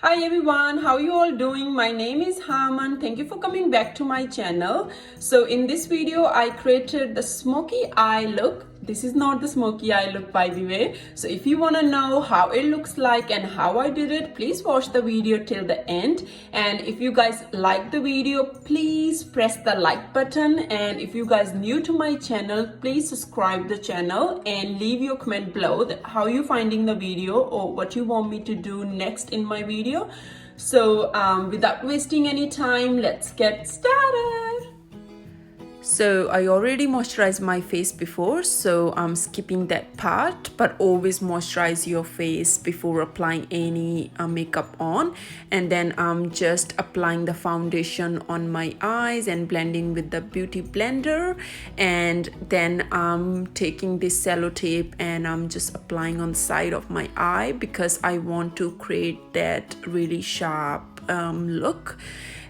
Hi everyone, how you all doing? My name is Harman. Thank you for coming back to my channel. So in this video I created the smoky eye look. This is not the smoky eye look, by the way. So if you want to know how it looks like and how I did it, please watch the video till the end. And if you guys like the video, please press the like button. And if you guys new to my channel, please subscribe the channel and leave your comment below that how you finding the video or what you want me to do next in my video. So without wasting any time, let's get started. So I already moisturized my face before, so I'm skipping that part, but always moisturize your face before applying any makeup on. And then I'm just applying the foundation on my eyes and blending with the beauty blender. And then I'm taking this sellotape and I'm just applying on the side of my eye because I want to create that really sharp look.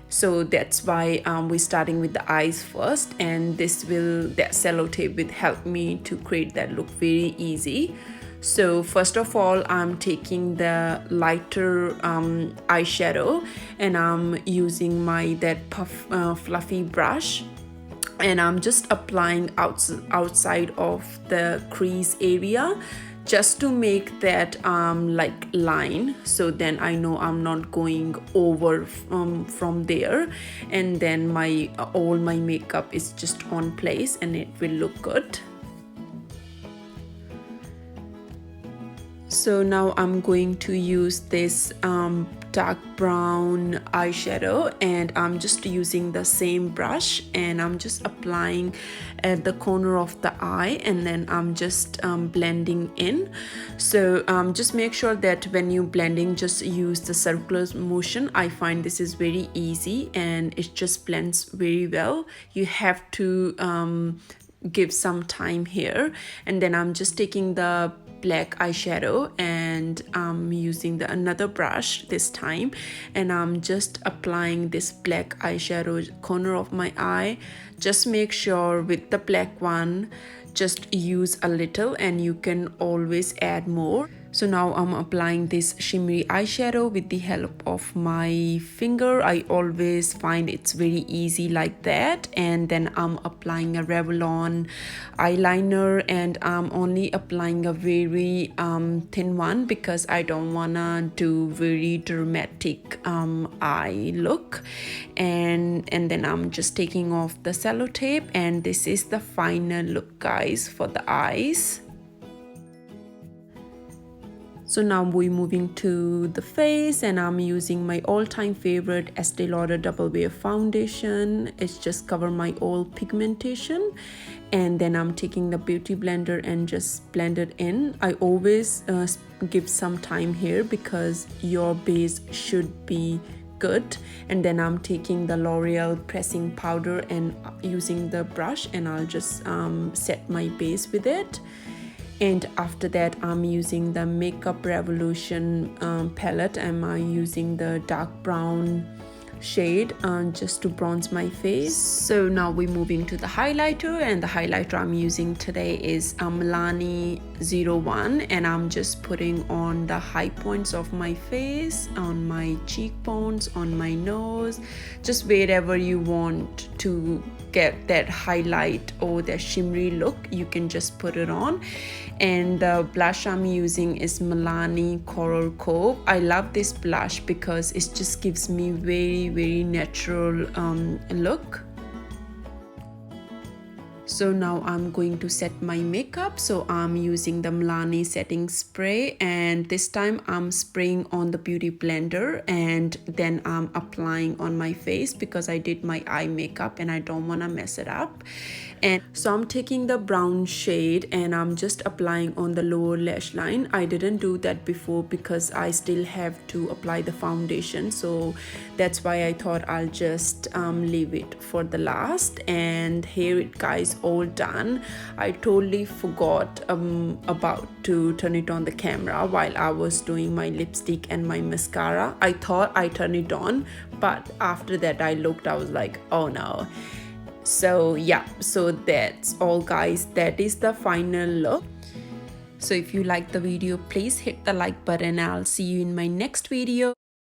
So that's why we're starting with the eyes first, and that sellotape will help me to create that look very easy. So first of all, I'm taking the lighter eyeshadow and I'm using that fluffy brush, and I'm just applying outside of the crease area just to make that like line, so then I know I'm not going over from there, and then all my makeup is just on place and it will look good. So now I'm going to use this dark brown eyeshadow, and I'm just using the same brush and I'm just applying at the corner of the eye, and then I'm just blending in. So just make sure that when you blending, just use the circular motion. I find this is very easy and it just blends very well. You have to give some time here. And then I'm just taking the black eyeshadow and I'm using another brush this time, and I'm just applying this black eyeshadow corner of my eye. Just make sure with the black one, just use a little and you can always add more. So now I'm applying this shimmery eyeshadow with the help of my finger. I always find it's very easy like that. And then I'm applying a Revlon eyeliner, and I'm only applying a very thin one because I don't wanna do very dramatic eye look. And then I'm just taking off the sellotape, and this is the final look, guys, for the eyes. So now we're moving to the face, and I'm using my all-time favorite Estee Lauder Double Wear Foundation. It's just cover my all pigmentation. And then I'm taking the beauty blender and just blend it in. I always give some time here because your base should be good. And then I'm taking the L'Oreal pressing powder and using the brush, and I'll just set my base with it. And after that, I'm using the Makeup Revolution palette. I'm using the dark brown shade just to bronze my face. So now we're moving to the highlighter, and the highlighter I'm using today is Milani 01, and I'm just putting on the high points of my face, on my cheekbones, on my nose, just wherever you want to get that highlight or that shimmery look, you can just put it on. And the blush I'm using is Milani Coral Cove. I love this blush because it just gives me very natural look. So now I'm going to set my makeup. So I'm using the Milani setting spray, and this time I'm spraying on the beauty blender, and then I'm applying on my face because I did my eye makeup and I don't want to mess it up. And so I'm taking the brown shade and I'm just applying on the lower lash line. I didn't do that before because I still have to apply the foundation, so that's why I thought I'll just leave it for the last. And here it, guys, all done. I totally forgot about to turn it on the camera while I was doing my lipstick and my mascara. I thought I turned it on, but after that I looked, I was like, oh no. So yeah, so that's all, guys. That is the final look. So if you like the video, please hit the like button. I'll see you in my next video.